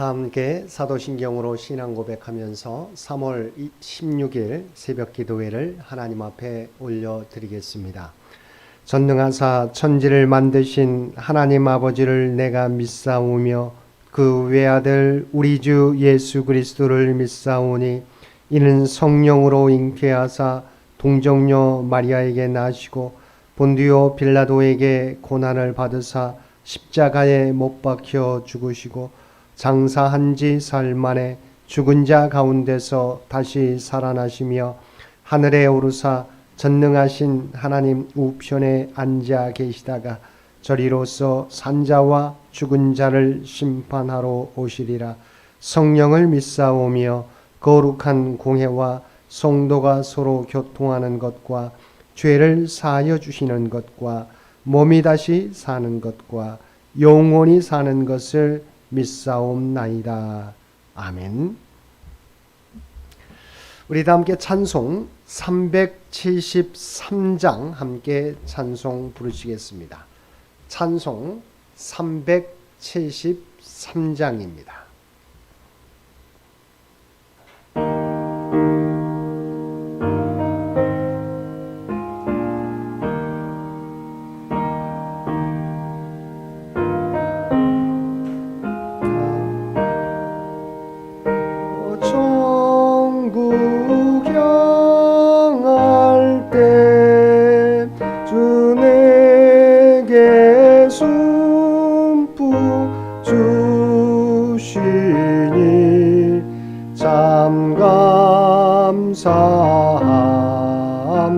다 함께 사도신경으로 신앙 고백하면서 3월 16일 새벽 기도회를 하나님 앞에 올려드리겠습니다. 전능하사 천지를 만드신 하나님 아버지를 내가 믿사오며 그 외아들 우리 주 예수 그리스도를 믿사오니 이는 성령으로 잉태하사 동정녀 마리아에게 나시고 본디오 빌라도에게 고난을 받으사 십자가에 못 박혀 죽으시고 장사한 지 사흘 만에 죽은 자 가운데서 다시 살아나시며 하늘에 오르사 전능하신 하나님 우편에 앉아 계시다가 저리로서 산자와 죽은 자를 심판하러 오시리라. 성령을 믿사오며 거룩한 공회와 성도가 서로 교통하는 것과 죄를 사하여 주시는 것과 몸이 다시 사는 것과 영원히 사는 것을 믿사옵나이다. 아멘. 우리 다 함께 찬송 373장 함께 찬송 부르시겠습니다. 찬송 373장입니다.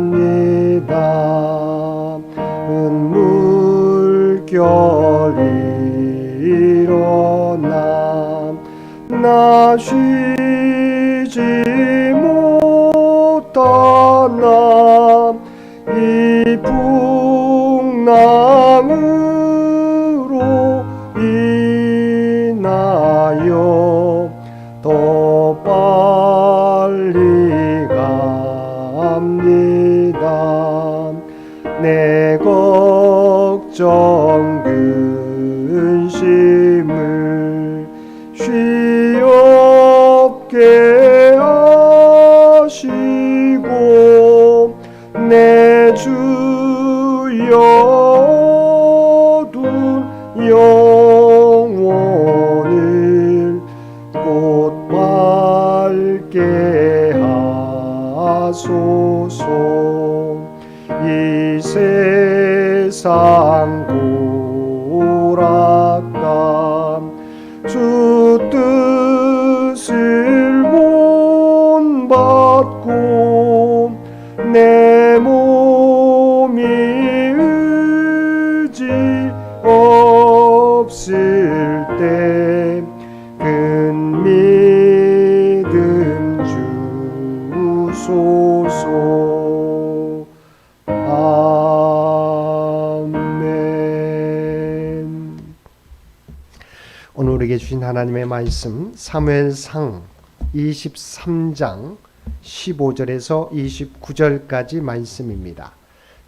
감사합니다. 은물결이 일어나 나 쉬지 못하나 이 풍랑으로 인하여 더 빨리 갑니다. 내 걱정 근심을 쉬 없게 하시고 내 주여 둔 영혼을 곧 밝게 하소서. 이 세상 고락감 주 뜻을 못 받고 내 몸이 의지 없을 때 큰 믿음 주소서. 아멘. 오늘 우리에게 주신 하나님의 말씀 사무엘상 23장 15절에서 29절까지 말씀입니다.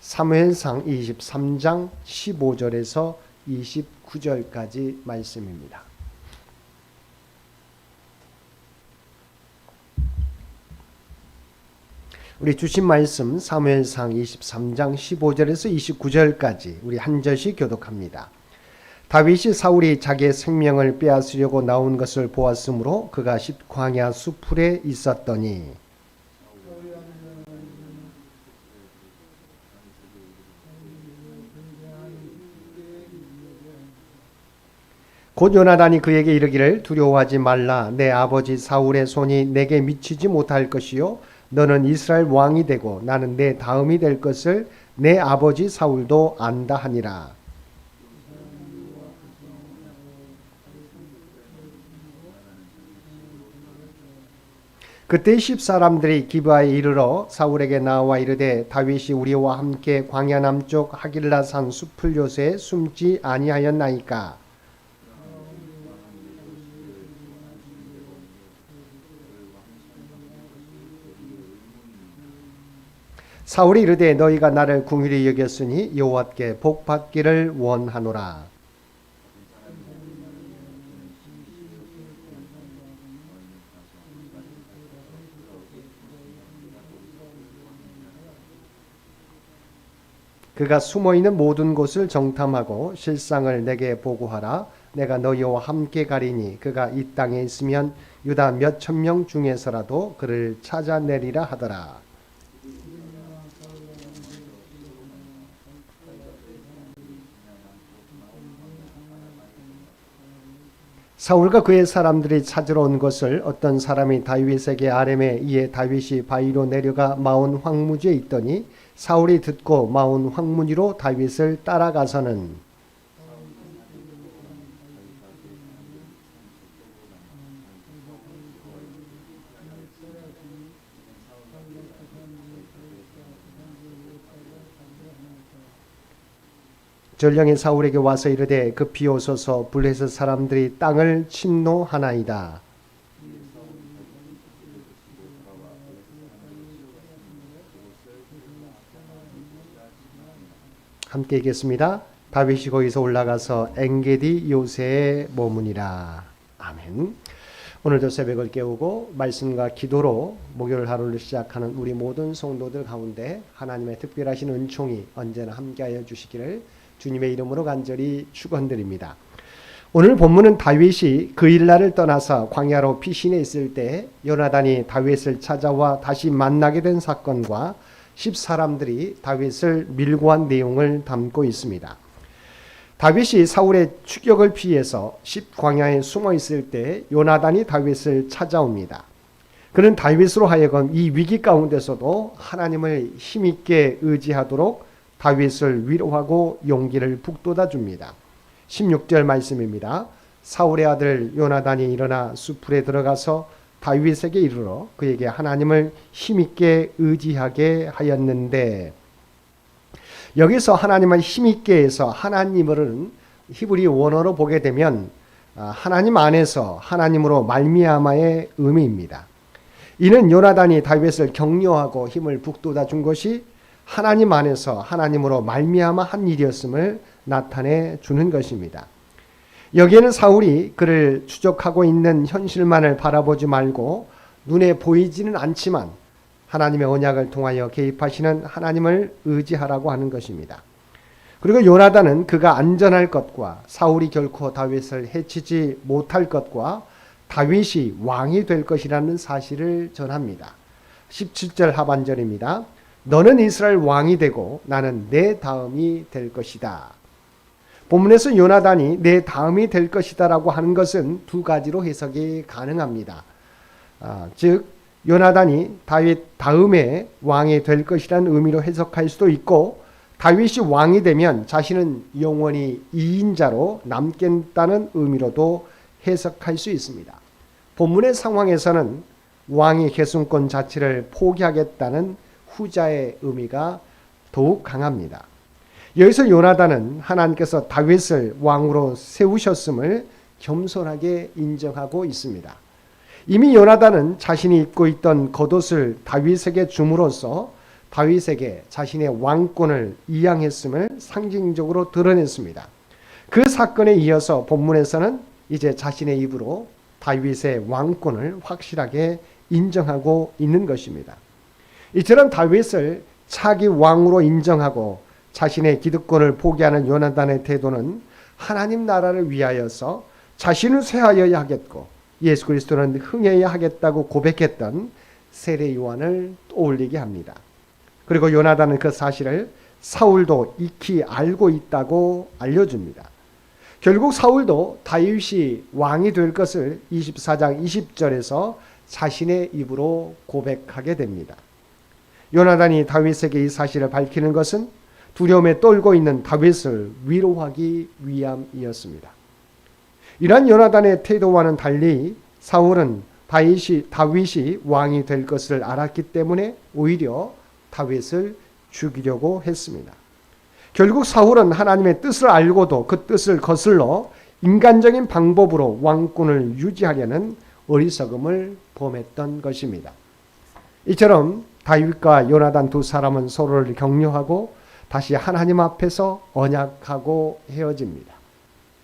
사무엘상 23장 15절에서 29절까지 말씀입니다. 우리 주신 말씀 사무엘상 23장 15절에서 29절까지 우리 한 절씩 교독합니다. 다윗이 사울이 자기의 생명을 빼앗으려고 나온 것을 보았으므로 그가 광야 수풀에 있었더니 곧 요나단이 그에게 이르기를 두려워하지 말라. 내 아버지 사울의 손이 내게 미치지 못할 것이요 너는 이스라엘 왕이 되고 나는 내 다음이 될 것을 내 아버지 사울도 안다 하니라. 그때 10사람들이 기브아에 이르러 사울에게 나와 이르되 다윗이 우리와 함께 광야 남쪽 하길라산 숲을 요새에 숨지 아니하였나이까. 사울이 이르되 너희가 나를 긍휼히 여겼으니 여호와께 복 받기를 원하노라. 그가 숨어있는 모든 곳을 정탐하고 실상을 내게 보고하라. 내가 너희와 함께 가리니 그가 이 땅에 있으면 유다 몇 천 명 중에서라도 그를 찾아내리라 하더라. 사울과 그의 사람들이 찾으러 온 것을 어떤 사람이 다윗에게 아뢰매 이에 다윗이 바위로 내려가 마온 황무지에 있더니 사울이 듣고 마온 황무지로 다윗을 따라가서는 전령이 사울에게 와서 이르되 급히 오소서 블레셋 사람들이 땅을 침노하나이다. 함께 읽겠습니다. 다윗이 거기서 올라가서 엔게디 요새에 머무니라. 아멘. 오늘도 새벽을 깨우고 말씀과 기도로 목요일 하루를 시작하는 우리 모든 성도들 가운데 하나님의 특별하신 은총이 언제나 함께하여 주시기를 주님의 이름으로 간절히 축원드립니다. 오늘 본문은 다윗이 그 일날을 떠나서 광야로 피신해 있을 때 요나단이 다윗을 찾아와 다시 만나게 된 사건과 10사람들이 다윗을 밀고한 내용을 담고 있습니다. 다윗이 사울의 추격을 피해서 10광야에 숨어 있을 때 요나단이 다윗을 찾아옵니다. 그는 다윗으로 하여금 이 위기 가운데서도 하나님을 힘있게 의지하도록 다윗을 위로하고 용기를 북돋아 줍니다. 16절 말씀입니다. 사울의 아들 요나단이 일어나 수풀에 들어가서 다윗에게 이르러 그에게 하나님을 힘있게 의지하게 하였는데, 여기서 하나님을 힘있게 해서 하나님을 히브리 원어로 보게 되면 하나님 안에서 하나님으로 말미암아의 의미입니다. 이는 요나단이 다윗을 격려하고 힘을 북돋아 준 것이 하나님 안에서 하나님으로 말미암아 한 일이었음을 나타내 주는 것입니다. 여기에는 사울이 그를 추적하고 있는 현실만을 바라보지 말고 눈에 보이지는 않지만 하나님의 언약을 통하여 개입하시는 하나님을 의지하라고 하는 것입니다. 그리고 요나단은 그가 안전할 것과 사울이 결코 다윗을 해치지 못할 것과 다윗이 왕이 될 것이라는 사실을 전합니다. 17절 하반절입니다. 너는 이스라엘 왕이 되고 나는 내 다음이 될 것이다. 본문에서 요나단이 내 다음이 될 것이다 라고 하는 것은 두 가지로 해석이 가능합니다. 즉 요나단이 다윗 다음에 왕이 될 것이라는 의미로 해석할 수도 있고, 다윗이 왕이 되면 자신은 영원히 2인자로 남겠다는 의미로도 해석할 수 있습니다. 본문의 상황에서는 왕의 계승권 자체를 포기하겠다는 후자의 의미가 더욱 강합니다. 여기서 요나단은 하나님께서 다윗을 왕으로 세우셨음을 겸손하게 인정하고 있습니다. 이미 요나단은 자신이 입고 있던 겉옷을 다윗에게 줌으로써 다윗에게 자신의 왕권을 이양했음을 상징적으로 드러냈습니다. 그 사건에 이어서 본문에서는 이제 자신의 입으로 다윗의 왕권을 확실하게 인정하고 있는 것입니다. 이처럼 다윗을 차기 왕으로 인정하고 자신의 기득권을 포기하는 요나단의 태도는 하나님 나라를 위하여서 자신을 쇠하여야 하겠고 예수 그리스도는 흥해야 하겠다고 고백했던 세례 요한을 떠올리게 합니다. 그리고 요나단은 그 사실을 사울도 익히 알고 있다고 알려줍니다. 결국 사울도 다윗이 왕이 될 것을 24장 20절에서 자신의 입으로 고백하게 됩니다. 요나단이 다윗에게 이 사실을 밝히는 것은 두려움에 떨고 있는 다윗을 위로하기 위함이었습니다. 이러한 요나단의 태도와는 달리 사울은 다윗이 왕이 될 것을 알았기 때문에 오히려 다윗을 죽이려고 했습니다. 결국 사울은 하나님의 뜻을 알고도 그 뜻을 거슬러 인간적인 방법으로 왕권을 유지하려는 어리석음을 범했던 것입니다. 이처럼 다윗과 요나단 두 사람은 서로를 격려하고 다시 하나님 앞에서 언약하고 헤어집니다.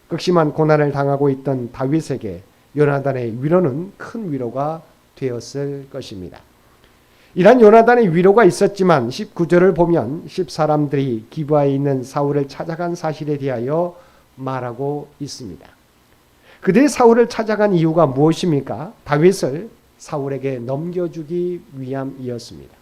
극심한 고난을 당하고 있던 다윗에게 요나단의 위로는 큰 위로가 되었을 것입니다. 이런 요나단의 위로가 있었지만 19절을 보면 10사람들이 기브아에 있는 사울을 찾아간 사실에 대하여 말하고 있습니다. 그들이 사울을 찾아간 이유가 무엇입니까? 다윗을 사울에게 넘겨주기 위함이었습니다.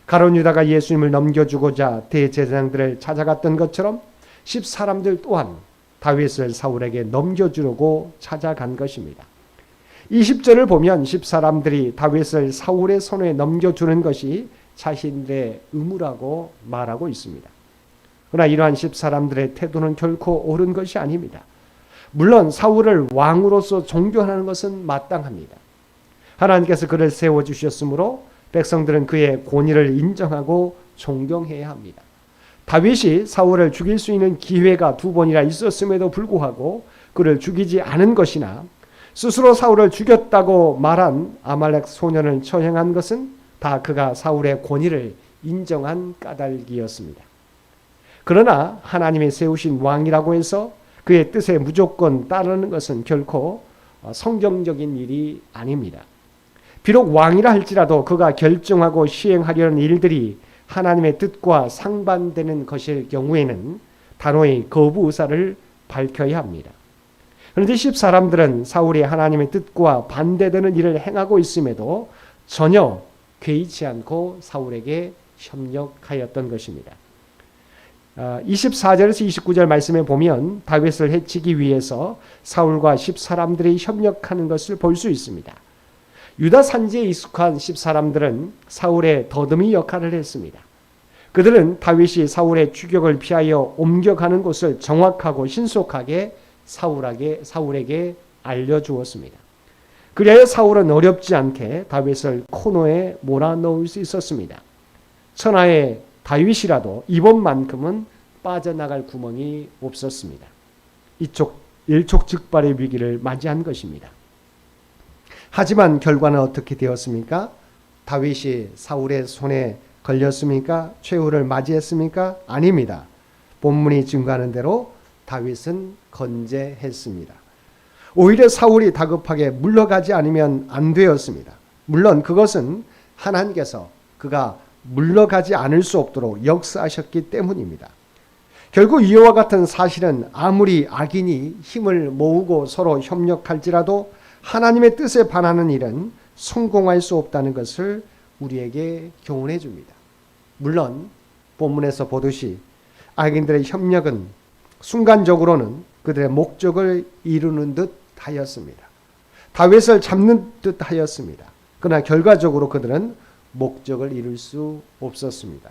가룟 유다가 예수님을 넘겨주고자 대제사장들을 찾아갔던 것처럼 10사람들 또한 다윗을 사울에게 넘겨주려고 찾아간 것입니다. 20절을 보면 10사람들이 다윗을 사울의 손에 넘겨주는 것이 자신들의 의무라고 말하고 있습니다. 그러나 이러한 10사람들의 태도는 결코 옳은 것이 아닙니다. 물론 사울을 왕으로서 존경하는 것은 마땅합니다. 하나님께서 그를 세워주셨으므로 백성들은 그의 권위를 인정하고 존경해야 합니다. 다윗이 사울을 죽일 수 있는 기회가 2번이나 있었음에도 불구하고 그를 죽이지 않은 것이나 스스로 사울을 죽였다고 말한 아말렉 소년을 처형한 것은 다 그가 사울의 권위를 인정한 까닭이었습니다. 그러나 하나님이 세우신 왕이라고 해서 그의 뜻에 무조건 따르는 것은 결코 성경적인 일이 아닙니다. 비록 왕이라 할지라도 그가 결정하고 시행하려는 일들이 하나님의 뜻과 상반되는 것일 경우에는 단호히 거부 의사를 밝혀야 합니다. 그런데 10사람들은 사울이 하나님의 뜻과 반대되는 일을 행하고 있음에도 전혀 개의치 않고 사울에게 협력하였던 것입니다. 24절에서 29절 말씀에 보면 다윗을 해치기 위해서 사울과 10사람들이 협력하는 것을 볼 수 있습니다. 유다 산지에 익숙한 10사람들은 사울의 더듬이 역할을 했습니다. 그들은 다윗이 사울의 추격을 피하여 옮겨가는 곳을 정확하고 신속하게 사울에게 알려주었습니다. 그리하여 사울은 어렵지 않게 다윗을 코너에 몰아넣을 수 있었습니다. 천하의 다윗이라도 이번만큼은 빠져나갈 구멍이 없었습니다. 일촉즉발의 위기를 맞이한 것입니다. 하지만 결과는 어떻게 되었습니까? 다윗이 사울의 손에 걸렸습니까? 최후를 맞이했습니까? 아닙니다. 본문이 증거하는 대로 다윗은 건재했습니다. 오히려 사울이 다급하게 물러가지 않으면 안 되었습니다. 물론 그것은 하나님께서 그가 물러가지 않을 수 없도록 역사하셨기 때문입니다. 결국 이와 같은 사실은 아무리 악인이 힘을 모으고 서로 협력할지라도 하나님의 뜻에 반하는 일은 성공할 수 없다는 것을 우리에게 교훈해 줍니다. 물론 본문에서 보듯이 악인들의 협력은 순간적으로는 그들의 목적을 이루는 듯 하였습니다. 다윗을 잡는 듯 하였습니다. 그러나 결과적으로 그들은 목적을 이룰 수 없었습니다.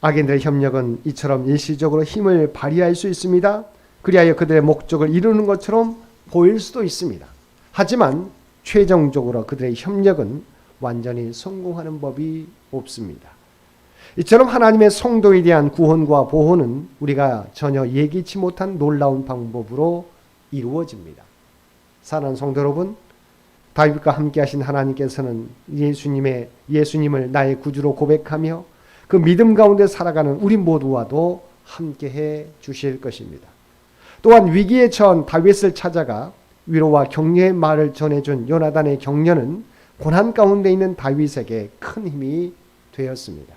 악인들의 협력은 이처럼 일시적으로 힘을 발휘할 수 있습니다. 그리하여 그들의 목적을 이루는 것처럼 보일 수도 있습니다. 하지만 최종적으로 그들의 협력은 완전히 성공하는 법이 없습니다. 이처럼 하나님의 성도에 대한 구원과 보호는 우리가 전혀 예기치 못한 놀라운 방법으로 이루어집니다. 사랑하는 성도 여러분, 다윗과 함께 하신 하나님께서는 예수님을 나의 구주로 고백하며 그 믿음 가운데 살아가는 우리 모두와도 함께해 주실 것입니다. 또한 위기에 처한 다윗을 찾아가 위로와 격려의 말을 전해준 요나단의 격려는 고난 가운데 있는 다윗에게 큰 힘이 되었습니다.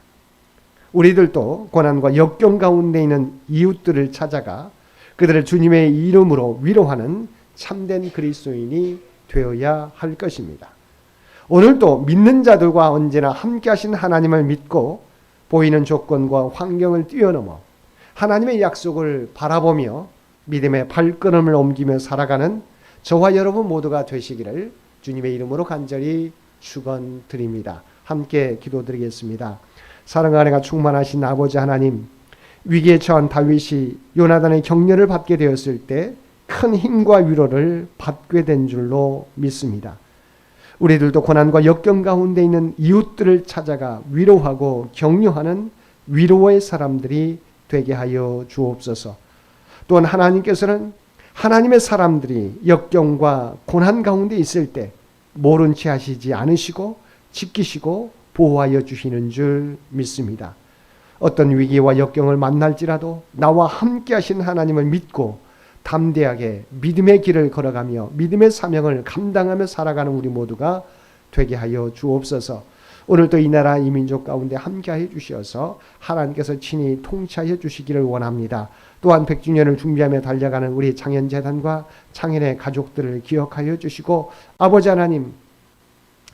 우리들도 고난과 역경 가운데 있는 이웃들을 찾아가 그들을 주님의 이름으로 위로하는 참된 그리스도인이 되어야 할 것입니다. 오늘도 믿는 자들과 언제나 함께 하신 하나님을 믿고 보이는 조건과 환경을 뛰어넘어 하나님의 약속을 바라보며 믿음의 발걸음을 옮기며 살아가는 저와 여러분 모두가 되시기를 주님의 이름으로 간절히 축원드립니다. 함께 기도드리겠습니다. 사랑과 은혜가 충만하신 아버지 하나님, 위기에 처한 다윗이 요나단의 격려를 받게 되었을 때 큰 힘과 위로를 받게 된 줄로 믿습니다. 우리들도 고난과 역경 가운데 있는 이웃들을 찾아가 위로하고 격려하는 위로의 사람들이 되게 하여 주옵소서. 또한 하나님께서는 하나님의 사람들이 역경과 고난 가운데 있을 때 모른 채 하시지 않으시고 지키시고 보호하여 주시는 줄 믿습니다. 어떤 위기와 역경을 만날지라도 나와 함께 하신 하나님을 믿고 담대하게 믿음의 길을 걸어가며 믿음의 사명을 감당하며 살아가는 우리 모두가 되게 하여 주옵소서. 오늘도 이 나라 이 민족 가운데 함께하여 주시어서 하나님께서 친히 통치하여 주시기를 원합니다. 또한 100주년을 준비하며 달려가는 우리 창현재단과 창현의 가족들을 기억하여 주시고 아버지 하나님,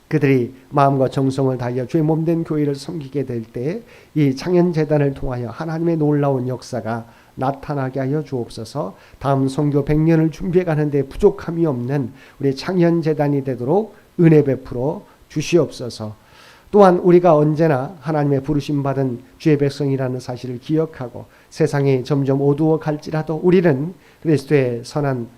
그들이 마음과 정성을 다하여 주의 몸된 교회를 섬기게 될 때 이 창현재단을 통하여 하나님의 놀라운 역사가 나타나게 하여 주옵소서. 다음 선교 100년을 준비해 가는데 부족함이 없는 우리 창현재단이 되도록 은혜 베풀어 주시옵소서. 또한 우리가 언제나 하나님의 부르심 받은 주의 백성이라는 사실을 기억하고 세상이 점점 어두워 갈지라도 우리는 그리스도의 선한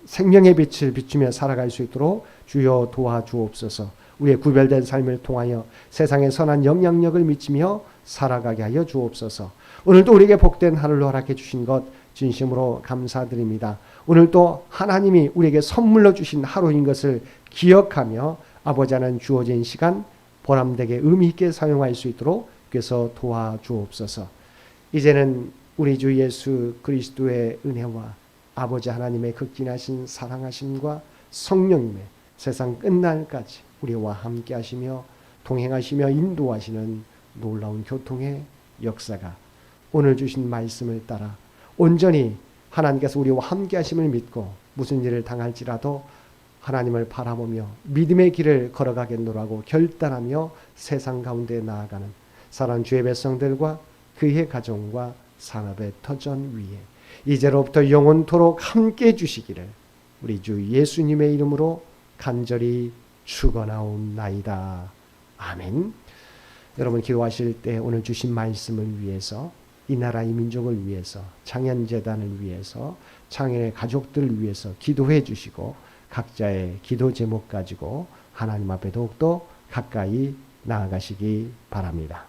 생명의 빛을 비추며 살아갈 수 있도록 주여 도와주옵소서. 우리의 구별된 삶을 통하여 세상에 선한 영향력을 미치며 살아가게 하여 주옵소서. 오늘도 우리에게 복된 하루를 허락해 주신 것 진심으로 감사드립니다. 오늘도 하나님이 우리에게 선물로 주신 하루인 것을 기억하며 아버지 하나님 주어진 시간 보람되게 의미 있게 사용할 수 있도록 그래서 도와주옵소서. 이제는 우리 주 예수 그리스도의 은혜와 아버지 하나님의 극진하신 사랑하심과 성령님의 세상 끝날까지 우리와 함께 하시며 동행하시며 인도하시는 놀라운 교통의 역사가 오늘 주신 말씀을 따라 온전히 하나님께서 우리와 함께 하심을 믿고 무슨 일을 당할지라도 하나님을 바라보며 믿음의 길을 걸어가겠노라고 결단하며 세상 가운데 나아가는 사랑하는 주의 백성들과 그의 가정과 산업의 터전 위에 이제로부터 영원토록 함께 해주시기를 우리 주 예수님의 이름으로 간절히 축원하옵나이다. 아멘. 여러분 기도하실 때 오늘 주신 말씀을 위해서 이 나라 이 민족을 위해서 창현재단을 위해서 창현의 가족들을 위해서 기도해 주시고 각자의 기도 제목 가지고 하나님 앞에 더욱더 가까이 나아가시기 바랍니다.